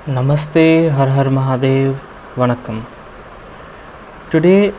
Namaste, Har Har Mahadev, Vanakkam. Today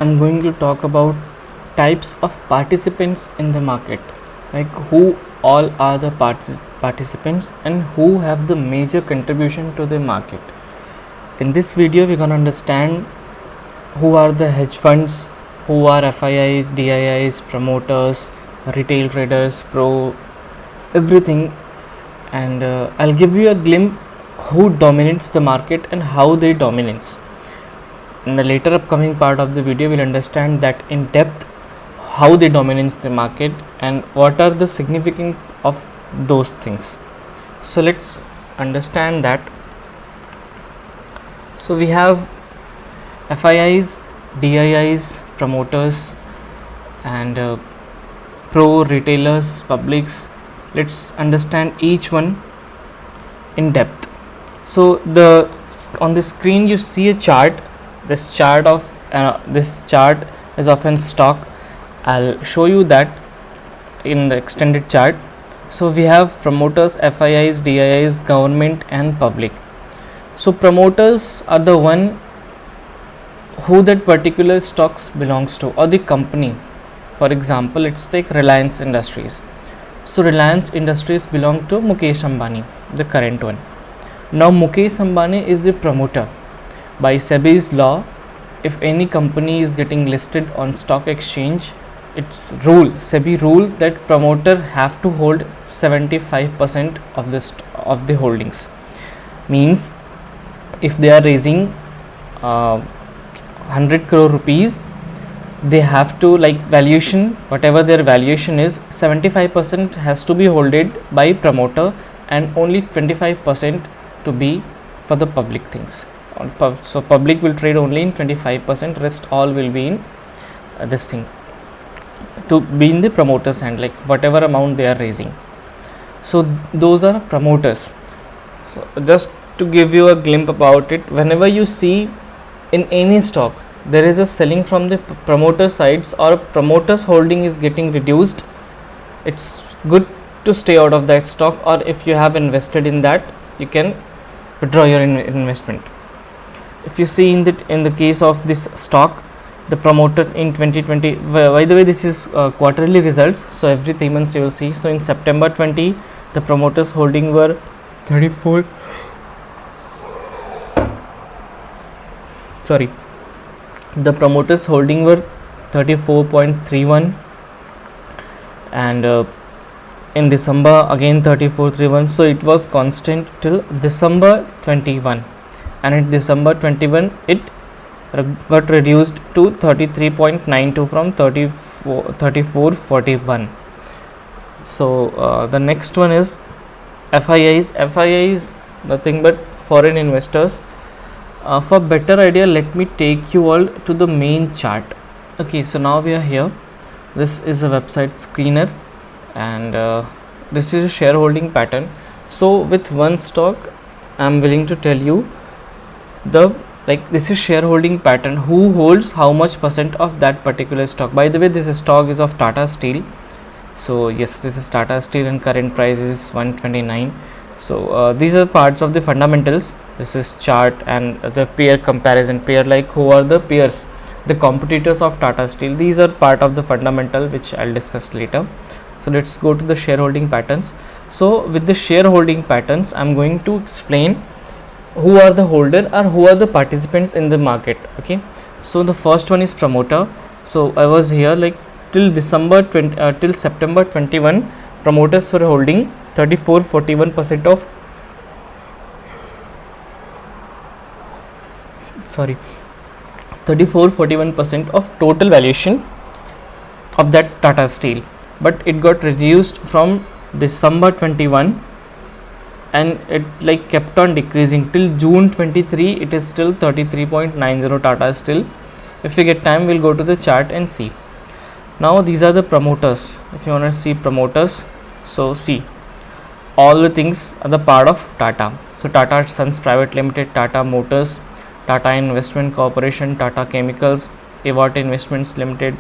I'm going to talk about types of participants in the market, like who all are the participants and who have the major contribution to the market. In this video, we're going to understand who are the hedge funds, who are FIIs, DIIs, promoters, retail traders, everything, and I'll give you a glimpse who dominates the market and how they dominate. In the later upcoming part of the video, we'll understand that in depth how they dominate the market and what are the significance of those things. So let's understand that. So we have FIIs, DIIs, promoters, and pro retailers, publics. Let's understand each one in depth. So on the screen you see a chart. This chart is often stock. I'll show you that in the extended chart. So we have promoters, FIIs, DIIs, government and public. So promoters are the one who that particular stocks belongs to, or the company. For example, let's take Reliance Industries. So Reliance Industries belong to Mukesh Ambani, the current one. Now Mukesh Ambani is the promoter. By SEBI's law, if any company is getting listed on stock exchange, it's SEBI rule that promoter have to hold 75% of the holdings. Means if they are raising 100 crore rupees, they have to, like, valuation, whatever their valuation is, 75% has to be holded by promoter and only 25% to be for the public things. So public will trade only in 25%, rest all will be in this thing to be in the promoter's hand, like whatever amount they are raising. So those are promoters. So just to give you a glimpse about it, whenever you see in any stock there is a selling from the promoter sides or promoter's holding is getting reduced, it's good to stay out of that stock, or if you have invested in that, you can withdraw your investment. If you see in the case of this stock, the promoter in 2020, by the way, this is quarterly results, so every 3 months you will see. So in September 20, the promoters holding were 34, the promoters holding were 34.31, and in December again 34.31. So it was constant till December 21, and in December 21 it got reduced to 33.92 from 34.41. So the next one is FIIs. FII is nothing but foreign investors. For better idea, let me take you all to the main chart. Okay, so now we are here. This is a website screener, and this is a shareholding pattern. So with one stock, I am willing to tell you this is shareholding pattern, who holds how much percent of that particular stock. By the way, this stock is of Tata Steel. So yes, this is Tata Steel and current price is 129. So these are parts of the fundamentals. This is chart and the peer comparison, like who are the peers, the competitors of Tata Steel. These are part of the fundamental which I'll discuss later. So let's go to the shareholding patterns. So with the shareholding patterns, I'm going to explain who are the holder or who are the participants in the market. Okay, so the first one is promoter. So I was here like till September 21, promoters were holding 34.41% of 34.41% of total valuation of that Tata Steel, but it got reduced from December 21 and it kept on decreasing till June 23. It is still 33.90 Tata Steel. If we get time, we'll go to the chart and see. Now these are the promoters. If you want to see promoters, so see, all the things are the part of Tata. So Tata Sons Private Limited, Tata Motors, Tata Investment Corporation, Tata Chemicals, Evat Investments Limited,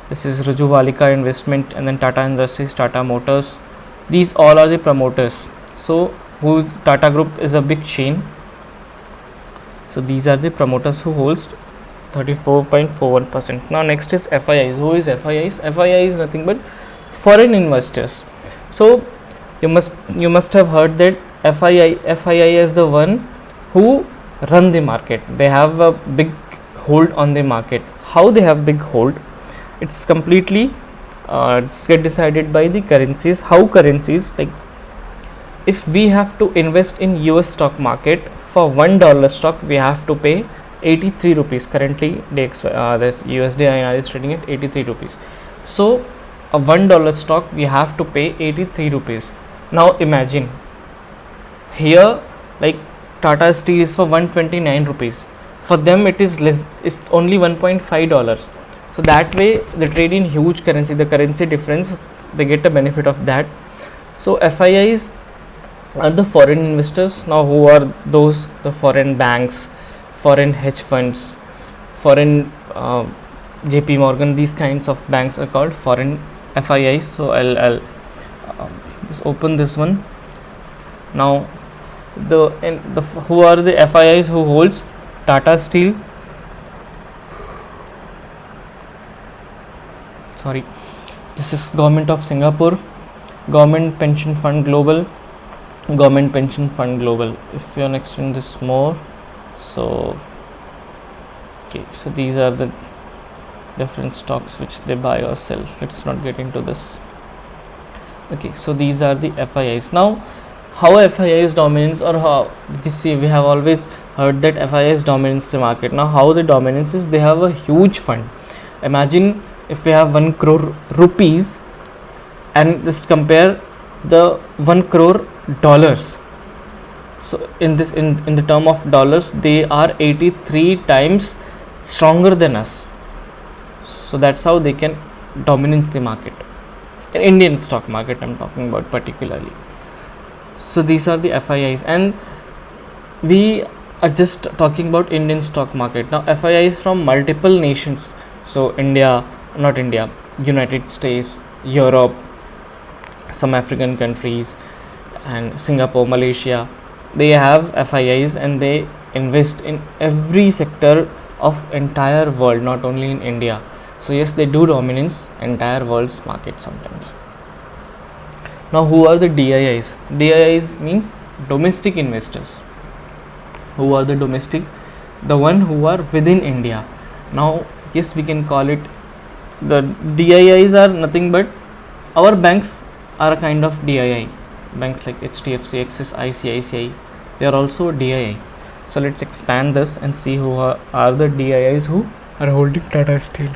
this is Rujuvalika Investment, and then Tata Industries, Tata Motors. These all are the promoters. So who Tata Group is a big chain. So these are the promoters who holds 34.41%. Now next is FIIs. Who is FIIs? FII is nothing but foreign investors. So you must have heard that FII is the one who run the market. They have a big hold on the market. How they have big hold? It's completely it's get decided by the currencies. How currencies, like if we have to invest in US stock market, for $1 stock we have to pay 83 rupees. Currently the USD INR is trading at 83 rupees. So a $1 stock we have to pay 83 rupees. Now imagine here, like Tata Steel is for 129 rupees. For them it is less, it's only $1.5. So that way they trade in huge currency, the currency difference, they get a benefit of that. So FIIs are the foreign investors. Now who are those? The foreign banks, foreign hedge funds, foreign JP Morgan, these kinds of banks are called foreign FIIs. So I'll just open this one. Now who are the FIIs who holds Tata Steel? Sorry, this is Government of Singapore, Government Pension Fund Global, Government Pension Fund Global. If you want to extend this more, so okay, so these are the different stocks which they buy or sell. Let's not get into this. Okay, so these are the FIIs. Now how FIIs dominance, or how we have always heard that FIIs dominance the market. Now how the dominance is, they have a huge fund. Imagine if we have 1 crore rupees and just compare the 1 crore dollars. So in the term of dollars, they are 83 times stronger than us. So that's how they can dominance the market. In Indian stock market I'm talking about particularly. So these are the FIIs, and we are just talking about Indian stock market. Now FIIs from multiple nations. So United States, Europe, some African countries, and Singapore, Malaysia, they have FIIs and they invest in every sector of entire world, not only in India. So yes, they do dominance entire world's market sometimes. Now who are the DIIs? DIIs means domestic investors. Who are the domestic? The one who are within India. Now yes, we can call it, the DIIs are nothing but our banks are a kind of DII. Banks like HDFC, Axis, ICICI, they are also DII. So let's expand this and see who are the DIIs who are holding Tata Steel.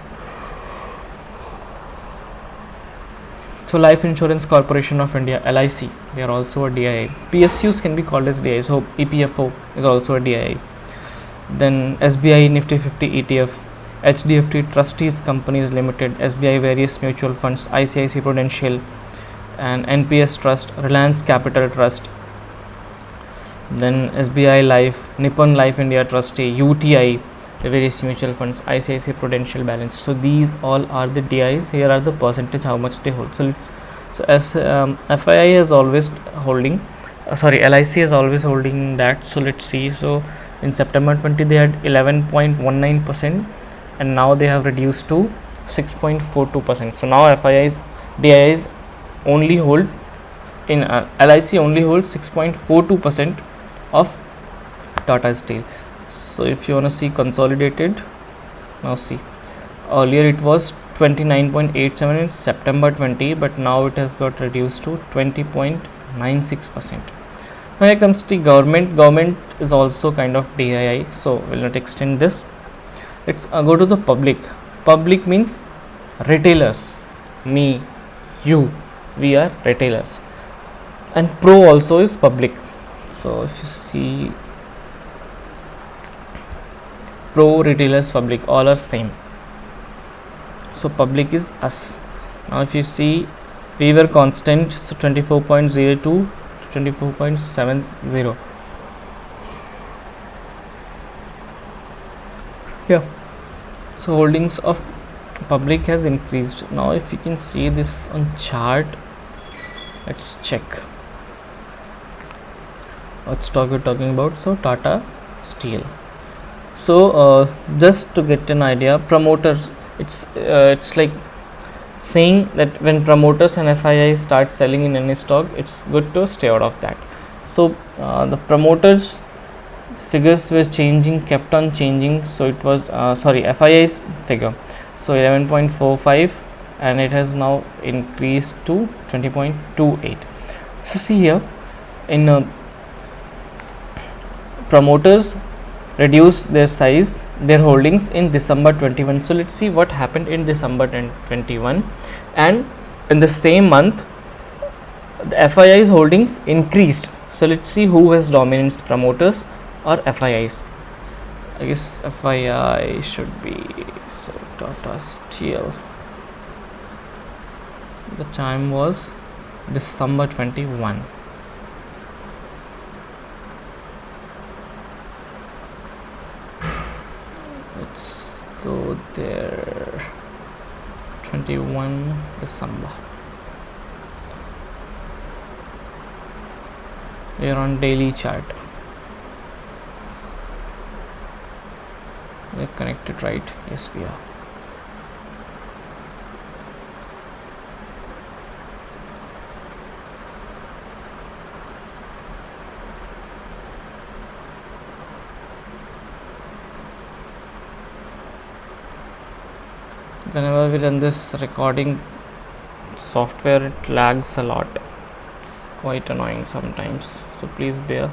So Life Insurance Corporation of India, LIC, they are also a DII. PSUs can be called as DII. So EPFO is also a DII. Then SBI Nifty 50 ETF, HDFT Trustees Companies Limited, SBI various mutual funds, ICICI Prudential, and NPS Trust, Reliance Capital Trust, then SBI Life, Nippon Life India Trustee, UTI, the various mutual funds, ICICI Prudential Balance. So these all are the DIs. Here are the percentage how much they hold. So FII is always holding, LIC is always holding that. So let's see. So in September 20 they had 11.19%, and now they have reduced to 6.42%. So now DIs only hold in LIC only holds 6.42% of Tata Steel. So if you want to see consolidated, now see, earlier it was 29.87 in September 20, but now it has got reduced to 20.96%. Now here comes the government is also kind of DII, so we'll not extend this. Let's go to the public means retailers, me, you, we are retailers, and pro also is public. So if you see, pro, retailers, public, all are same. So public is us. Now if you see, we were constant, so 24.02 to 24.70. Yeah, so holdings of public has increased. Now if you can see this on chart, let's check. what stock we're talking about. So Tata Steel. So just to get an idea, promoters, it's like saying that when promoters and FII start selling in any stock, it's good to stay out of that. So the promoters figures were changing, kept on changing. So it was FII's figure, so 11.45, and it has now increased to 20.28. So see here, in promoters reduce their size, their holdings in December 21. So let's see what happened in December 21, and in the same month the FII's holdings increased. So let's see who has dominance, promoters or FIIs. I guess FII should be, so Tata Steel, the time was December 21. Let's go there, 21 December. We are on daily chart. They're connected, right? Yes, we are. Whenever we run this recording software, it lags a lot. It's quite annoying sometimes, so please bear.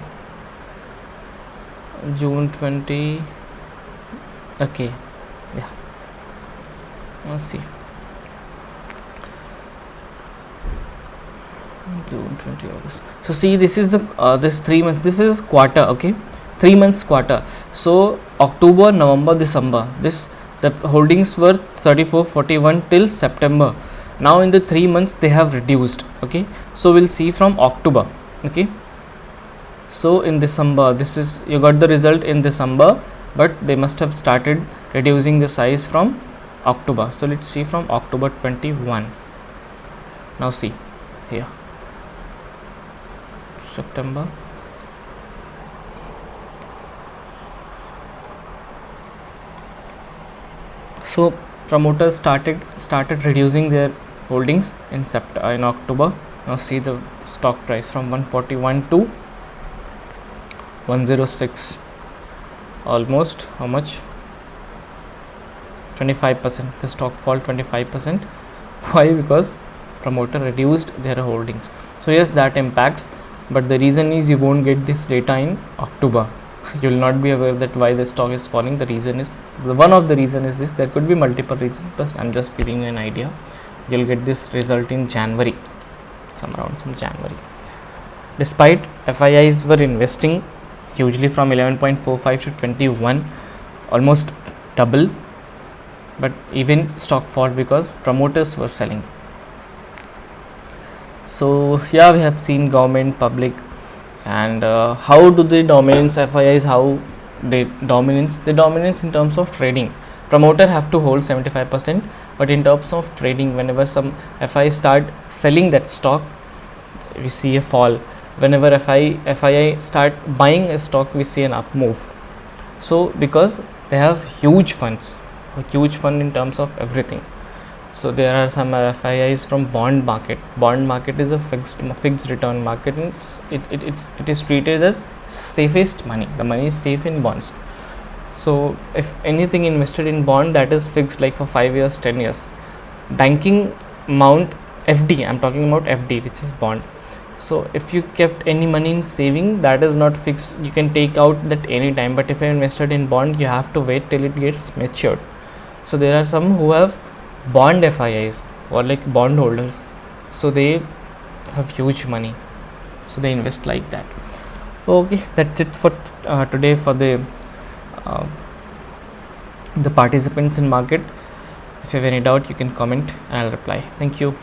June 20. Okay, yeah, let's see. June 20, August. So see, this is the this 3 months, this is quarter, okay, 3 months quarter. So October, November, December, this the holdings were 3441 till September. Now in the 3 months they have reduced, okay. So we'll see from October, okay. So in December, this is, you got the result in December, but they must have started reducing the size from October. So let's see from October 21. Now see here, September, so promoters started reducing their holdings in October. Now see the stock price from 141 to 106, almost how much, 25%. The stock fall 25%. Why? Because promoter reduced their holdings. So yes, that impacts, but the reason is you won't get this data in October. You will not be aware that why the stock is falling. The reason is, one of the reason is this. There could be multiple reasons, but I'm just giving you an idea. You'll get this result in January, around January. Despite FIIs were investing hugely from 11.45 to 21, almost double, but even stock fall because promoters were selling. So yeah, we have seen government, public, and how do they dominance FIIs, how they dominance in terms of trading. Promoter have to hold 75%, but in terms of trading, whenever some FII start selling that stock, we see a fall. Whenever FII start buying a stock, we see an up move. So because they have huge funds, a huge fund in terms of everything. So there are some FIIs from bond market. Bond market is a fixed return market, and it is treated as safest money. The money is safe in bonds. So if anything invested in bond, that is fixed like for 5 years, 10 years. Banking amount, FD, I'm talking about FD, which is bond. So if you kept any money in saving, that is not fixed. You can take out that any time. But if you invested in bond, you have to wait till it gets matured. So there are some who have bond FIIs or like bond holders. So they have huge money. So they invest like that. Okay, that's it for today for the participants in market. If you have any doubt, you can comment and I'll reply. Thank you.